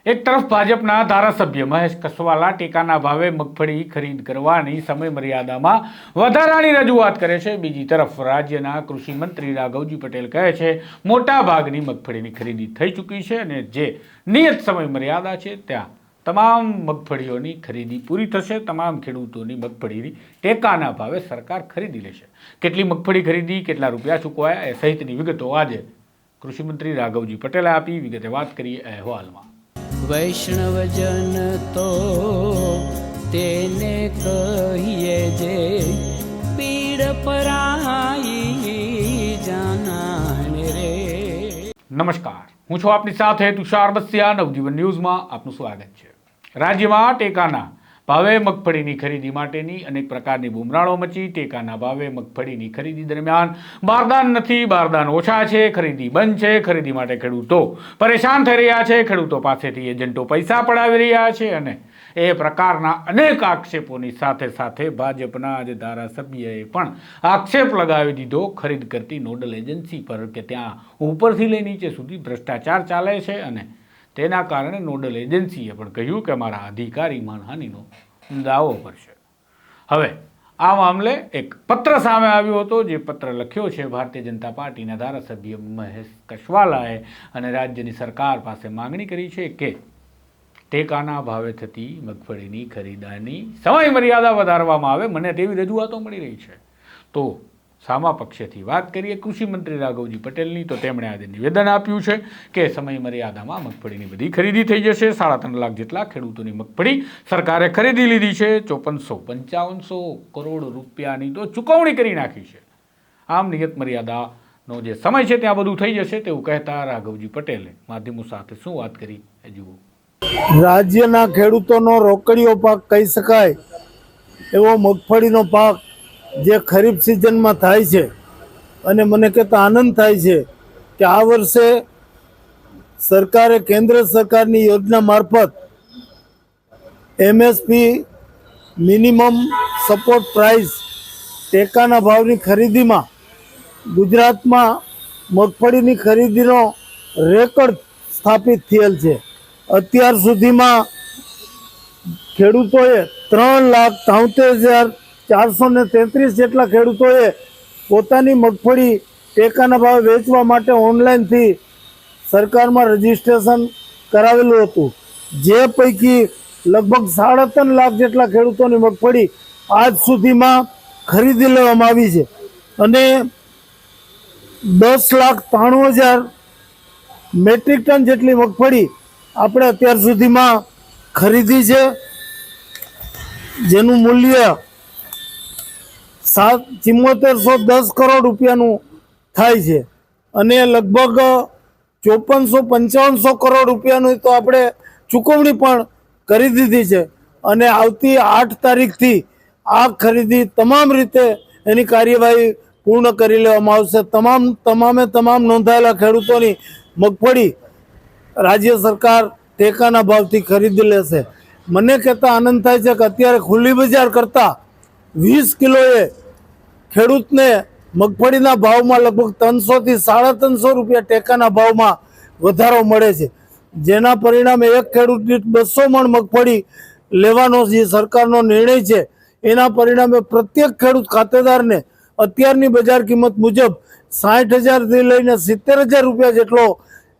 એક તરફ ભાજપના ધારાસભ્ય મહેશ કસવાલા ટેકાના ભાવે મગફળી ખરીદ કરવાની સમય મર્યાદામાં વધારાની રજૂઆત કરે છે। બીજી તરફ રાજ્યના કૃષિ મંત્રી રાઘવજી પટેલ કહે છે મોટા ભાગની મગફળીની ખરીદી થઈ ચૂકી છે અને જે નિયત સમય મર્યાદા છે ત્યાં તમામ મગફળીઓની ખરીદી પૂરી થશે। તમામ ખેડૂતોની મગફળીની ટેકાના ભાવે સરકાર ખરીદી લેશે। કેટલી મગફળી ખરીદી, કેટલા રૂપિયા ચૂકવાયા એ સહિતની વિગતો આજે કૃષિ મંત્રી રાઘવજી પટેલે આપી। વિગતે વાત કરીએ અહેવાલમાં। વૈષ્ણવજન તો તેને કહીએ જે પીડ પરાઈ જાનાને રે। નમસ્કાર, હું છું આપની સાથે તુષાર બસિયા। નવજીવન ન્યૂઝમાં આપનું સ્વાગત છે। રાજ્યમાં ટેકાના ભાવે મગફળીની ખરીદી માટેની અનેક પ્રકારની બુમરાણો મચી। ટેકાના ભાવે મગફળીની ખરીદી દરમિયાન બારદાન નથી, બારદાન ઓછા છે, ખરીદી બંધ છે। ખરીદી માટે ખેડૂતો પરેશાન થઈ રહ્યા છે। ખેડૂતો પાસેથી એજન્ટો પૈસા પડાવી રહ્યા છે અને એ પ્રકારના અનેક આક્ષેપોની સાથે સાથે ભાજપના આજે ધારાસભ્યએ પણ આક્ષેપ લગાવી દીધો ખરીદ કરતી નોડલ એજન્સી પર કે ત્યાં ઉપરથી લઈ નીચે સુધી ભ્રષ્ટાચાર ચાલે છે અને તેના કારણે નોડલ એજન્સીએ પણ કહ્યું કે અમારા અધિકારી માનહાનિનો દાવો કરશે। હવે આ મામલે એક પત્ર સામે આવ્યો હતો, જે પત્ર લખ્યો છે ભારતીય જનતા પાર્ટીના ધારાસભ્ય મહેશ કસવાલાએ અને રાજ્યની સરકાર પાસે માંગણી કરી છે કે ટેકાના ભાવે થતી મગફળીની ખરીદીની સમય મર્યાદા વધારવામાં આવે। મને તેવી રજૂઆતો મળી રહી છે। તો સામા પક્ષેથી વાત કરીએ કૃષિ મંત્રી રાઘવજી પટેલની, તો તેમણે આજે નિવેદન આપ્યું છે કે સમય મર્યાદામાં મગફળીની બધી ખરીદી થઈ જશે। 3.5 લાખ જેટલા ખેડૂતોની મગફળી સરકારે ખરીદી લીધી છે। 5455 કરોડ રૂપિયાની તો ચૂકવણી કરી નાખી છે। આમ નિયત મર્યાદાનો જે સમય છે ત્યાં બધું થઈ જશે તેવું કહેતા રાઘવજી પટેલે માધ્યમો સાથે શું વાત કરી એ જુઓ। રાજ્યના ખેડૂતોનો રોકડીયો પાક કહી શકાય એવો મગફળીનો પાક જે ખરીફ સિઝનમાં થાય છે અને મને કહેતા આનંદ થાય છે કે આ વર્ષે સરકારે કેન્દ્ર સરકારની યોજના મારફત MSP મિનિમમ સપોર્ટ પ્રાઇસ ટેકાના ભાવની ખરીદીમાં ગુજરાતમાં મગફળીની ખરીદીનો રેકોર્ડ સ્થાપિત થયેલ છે। અત્યાર સુધીમાં ખેડૂતોએ 3,73,433 જેટલા ખેડૂતોએ પોતાની મગફળી ટેકાના ભાવે વેચવા માટે ઓનલાઈનથી સરકારમાં રજીસ્ટ્રેશન કરાવેલું હતું, જે પૈકી લગભગ 3.5 લાખ જેટલા ખેડૂતોની મગફળી આજ સુધીમાં ખરીદી લેવામાં આવી છે અને 10,93,000 મેટ્રિક ટન જેટલી મગફળી આપણે અત્યાર સુધીમાં ખરીદી છે, જેનું મૂલ્ય 7410 કરોડ રૂપિયાનું થાય છે અને લગભગ 5455 કરોડ રૂપિયાનું તો આપણે ચૂકવણી પણ કરી દીધી છે અને આવતી 8 તારીખથી આ ખરીદી તમામ રીતે એની કાર્યવાહી પૂર્ણ કરી લેવામાં આવશે। તમામ નોંધાયેલા ખેડૂતોની મગફળી રાજ્ય સરકાર ટેકાના ભાવથી ખરીદી લેશે। મને કહેતા આનંદ થાય છે કે અત્યારે ખુલ્લી બજાર કરતાં 20 કિલોએ ખેડૂતને મગફળીના ભાવમાં લગભગ 300 થી 350 રૂપિયા ટેકાના ભાવમાં વધારો મળે છે, જેના પરિણામે એક ખેડૂત દીઠ 200 મણ મગફળી લેવાનો જે સરકારનો નિર્ણય છે એના પરિણામે પ્રત્યેક ખેડૂત ખાતેદારને અત્યારની બજાર કિંમત મુજબ 60,000થી લઈને 70,000 રૂપિયા જેટલો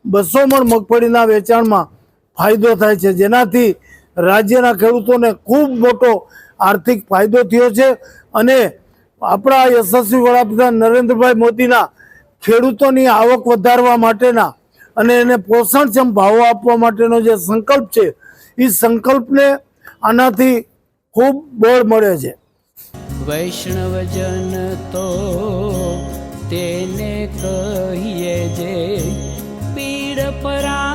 200 મણ મગફળીના વેચાણમાં ફાયદો થાય છે, જેનાથી રાજ્યના ખેડૂતોને ખૂબ મોટો આર્થિક ફાયદો થયો છે અને આપણા યશસ્વી વડાપ્રધાન નરેન્દ્રભાઈ મોદીના ખેડૂતોની આવક વધારવા માટેના અને એને પોષણક્ષમ ભાવો આપવા માટેનો જે સંકલ્પ છે એ સંકલ્પને આનાથી ખૂબ બળ મળે છે। વૈષ્ણવજન તો તેને કહીએ જે પીડ પરાઈ